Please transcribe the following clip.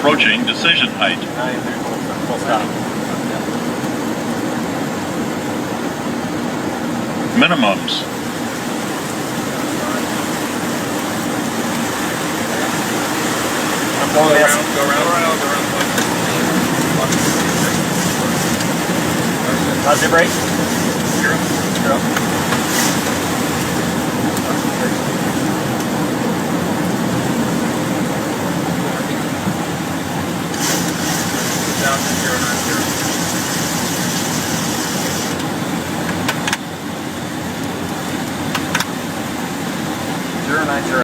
approaching decision height. Full stop. Minimums. I'm going this. Go around. How's your brake? Zero. Zero.